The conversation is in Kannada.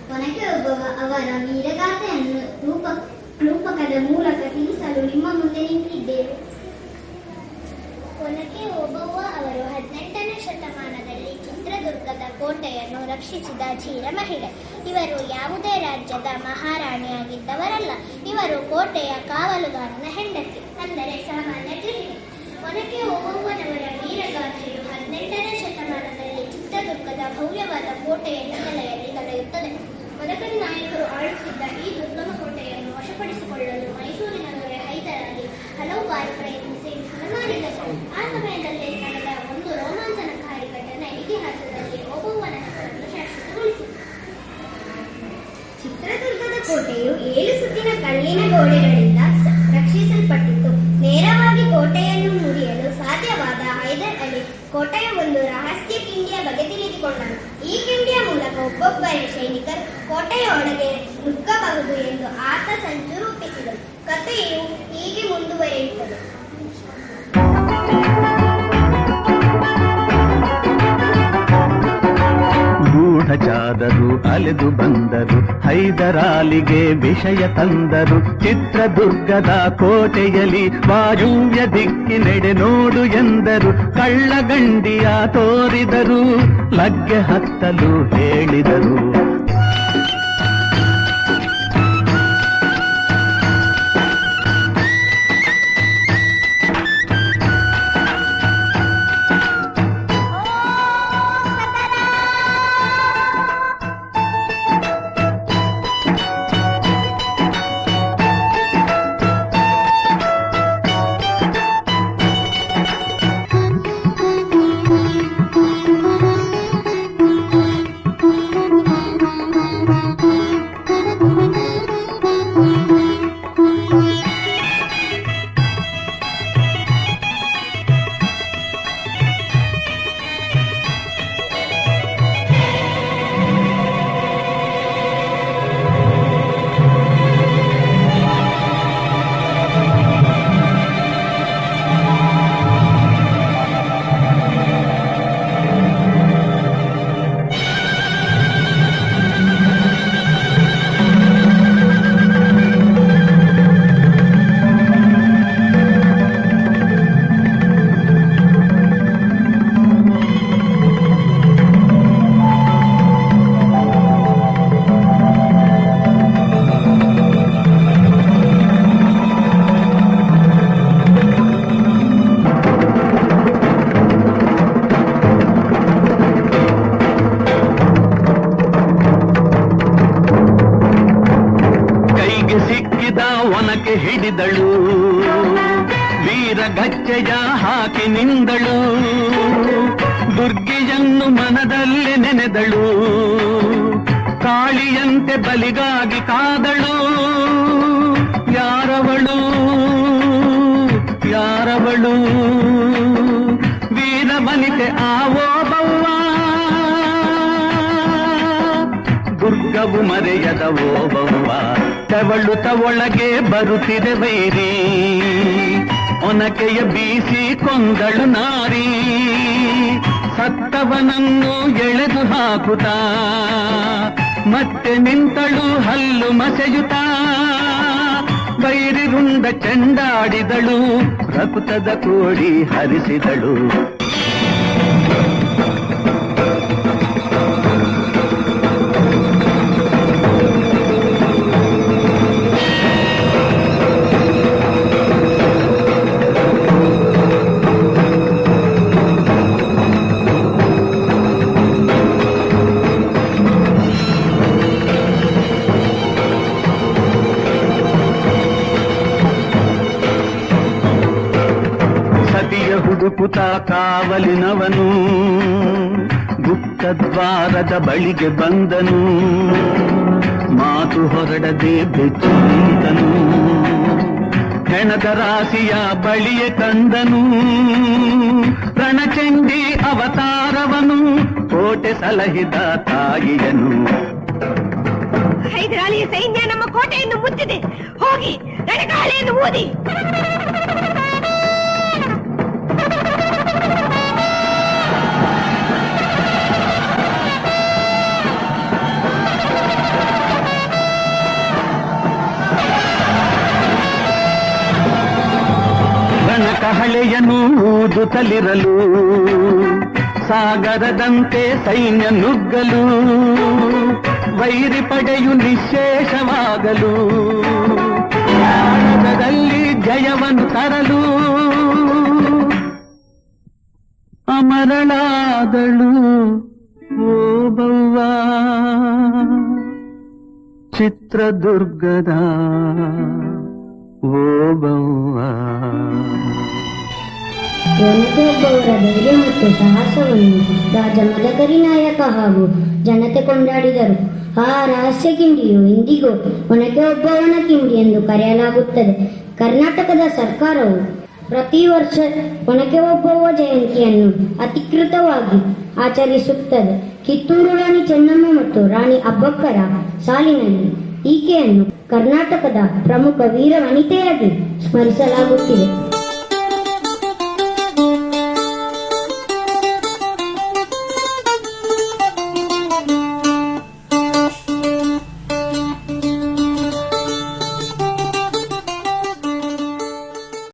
ಕೊನೆಗೆ ಒಬ್ಬವ ಅವರ ವೀರಗಾಥೆಯನ್ನು ರೂಪಕದ ಮೂಲಕ ತಿಳಿಸಲು ನಿಮ್ಮ ಮುಂದೆ ನಿಂತಿದ್ದೇವೆ. ಒನಕೆ ಓಬವ್ವ ಅವರು 18ನೇ ಶತಮಾನದಲ್ಲಿ ಚಿತ್ರದುರ್ಗದ ಕೋಟೆಯನ್ನು ರಕ್ಷಿಸಿದ ಧೀರ ಮಹಿಳೆ. ಇವರು ಯಾವುದೇ ರಾಜ್ಯದ ಮಹಾರಾಣಿಯಾಗಿದ್ದವರಲ್ಲ. ಇವರು ಕೋಟೆಯ ಕಾವಲುಗಾರನ ಹೆಂಡತಿ, ಅಂದರೆ ಸಾಮಾನ್ಯ ಗೃಹಿಣಿ. ಒನಕೆ ಓಬವ್ವನವರ ವೀರಗಾಥೆಯು 18ನೇ ಶತಮಾನದಲ್ಲಿ ಚಿತ್ರದುರ್ಗದ ಭವ್ಯವಾದ ಕೋಟೆಯ ಹಿನ್ನೆಲೆಯಲ್ಲಿ ನಡೆಯುತ್ತದೆ. ಮದಕರಿ ನಾಯಕರು ಆಳುತ್ತಿದ್ದ ಈ ದುರ್ಗಮ ಕೋಟೆಯನ್ನು ವಶಪಡಿಸಿಕೊಳ್ಳಲು ಮೈಸೂರಿನ ದೊರೆ ಹೈದರಾಲಿ ಹಲವು ಬಾರಿ ಪ್ರಯತ್ನಿಸಿ ವಿಫಲ ಮಾಡಿದರು. ಆ ಸಮಯದಲ್ಲಿ ನಡೆದ ಒಂದು ರೋಮಾಂಚನಕಾರಿ ಘಟನೆ ಇತಿಹಾಸದಲ್ಲಿ ಓಬವ್ವನ ಹೆಸರನ್ನು ಶಾಶ್ವತಗೊಳಿಸಿತು. ಚಿತ್ರದುರ್ಗದ ಕೋಟೆಯು 7 ಸುತ್ತಿನ ಕಲ್ಲಿನ ಗೋಡೆಗಳಿಂದ ರಕ್ಷಿಸಲ್ಪಟ್ಟಿತ್ತು. ನೇರವಾಗಿ ಕೋಟೆಯನ್ನು ಮುರಿಯಲು ಸಾಧ್ಯವಾದ ಹೈದರ್ ಅಲಿ ಕೋಟೆಯ ಒಂದು ರಹಸ್ಯ ಕಿಂಡಿಯ ಬಗ್ಗೆ ತಿಳಿದುಕೊಂಡನು. ಈ ಕಿಂಡಿಯ ಮೂಲಕ ಒಬ್ಬೊಬ್ಬರೇ ಸೈನಿಕರು ಕೋಟೆಯ ಒಳಗೆ ನುಗ್ಗಬಹುದು ಎಂದು ಆತ ಸಂಚು ರೂಪಿಸಿದನು. ಕಥೆಯು ಹೀಗೆ ಮುಂದುವರಿಯುತ್ತದೆ. ಗೂಢಚಾರರು ಅಲೆದು ಬಂದರು, ಹೈದರಾಲಿಗೆ ವಿಷಯ ತಂದರು. ಚಿತ್ರದುರ್ಗದ ಕೋಟೆಯಲ್ಲಿ ವಾಯುವ್ಯ ದಿಕ್ಕಿನೆಡೆ ನೋಡು ಎಂದರು. ಕಳ್ಳಗಂಡಿಯ ತೋರಿದರು, ಲಗ್ಗೆ ಹತ್ತಲು ಹೇಳಿದರು. ಒನಕೆ ಹಿಡಿದಳು, ವೀರಗಚ್ಚೆಯ ಹಾಕಿ ನಿಂದಳು. ದುರ್ಗೆಯನ್ನು ಮನದಲ್ಲಿ ನೆನೆದಳು, ಕಾಳಿಯಂತೆ ಬಲಿಗಾಗಿ ಕಾದಳು. ಯಾರವಳು ಯಾರವಳು ವೀರವನಿತೆ ಆ ಓಬವ್ವ. ದುರ್ಗವು ಮರೆಯದ ಓಬವ್ವ, ತೆವಳುತ ಒಳಗೆ ಬರುತ್ತಿದೆ ವೈರಿ. ಒನಕೆಯ ಬೀಸಿ ಕೊಂದಳು ನಾರಿ, ಸತ್ತವನನ್ನು ಎಳೆದು ಹಾಕುತ್ತಾ ಮತ್ತೆ ನಿಂತಳು ಹಲ್ಲು ಮಸೆಯುತ್ತಾ. ಬೈರಿ ರುಂಡ ಚೆಂಡಾಡಿದಳು, ರಕ್ತದ ಕೋಡಿ ಹರಿಸಿದಳು. ಹುಡುಕುತ ಕಾವಲಿನವನು ಗುಪ್ತದ್ವಾರದ ಬಳಿಗೆ ಬಂದನು. ಮಾತು ಹೊರಡದೆ ಬೆಚ್ಚಿ ನಿಂತನು, ಹೆಣದ ರಾಶಿಯ ಬಳಿಯೇ ತಂದನು. ರಣಚಂಡಿ ಅವತಾರವನು, ಕೋಟೆ ಸಲಹಿದ ತಾಯಿಯನು. ಹೈದರಾಲಿಯ ಸೈನ್ಯ ನಮ್ಮ ಕೋಟೆಯನ್ನು ಮುತ್ತಿದೆ, ಹೋಗಿ ರಣಗಾಳಿಯನ್ನು ಊದಿ. ಕಹಳೆಯನ್ನು ಊದುತ್ತಲಿರಲು ಸಾಗರದಂತೆ ಸೈನ್ಯ ನುಗ್ಗಲು ವೈರಿ ಪಡೆಯು ನಿಶ್ಶೇಷವಾಗಲು ಭಾರತದಲ್ಲಿ ಜಯವನ್ನು ತರಲು ಅಮರಳಾದಳು ಓಬವ್ವ ಚಿತ್ರದುರ್ಗದ ಓಬವ್ವ. ಒಬ್ಬವರ ಧೈರ್ಯ ಮತ್ತು ಸಾಹಸವನ್ನು ರಾಜ ಮದಕರಿ ನಾಯಕ ಹಾಗೂ ಜನತೆ ಕೊಂಡಾಡಿದರು. ಆ ರಹಸ್ಯ ಕಿಂಡಿಯು ಇಂದಿಗೂ ಒನಕೆ ಒಬ್ಬವನ ಕಿಂಡಿ ಎಂದು ಕರೆಯಲಾಗುತ್ತದೆ. ಕರ್ನಾಟಕದ ಸರ್ಕಾರವು ಪ್ರತಿ ವರ್ಷ ಒನಕೆ ಓಬವ್ವ ಜಯಂತಿಯನ್ನು ಅಧಿಕೃತವಾಗಿ ಆಚರಿಸುತ್ತದೆ. ಕಿತ್ತೂರು ರಾಣಿ ಚೆನ್ನಮ್ಮ ಮತ್ತು ರಾಣಿ ಅಬ್ಬಕ್ಕರ ಸಾಲಿನಲ್ಲಿ ಈಕೆಯನ್ನು ಕರ್ನಾಟಕದ ಪ್ರಮುಖ ವೀರ ವನಿತೆಯಾಗಿ ಸ್ಮರಿಸಲಾಗುತ್ತಿದೆ.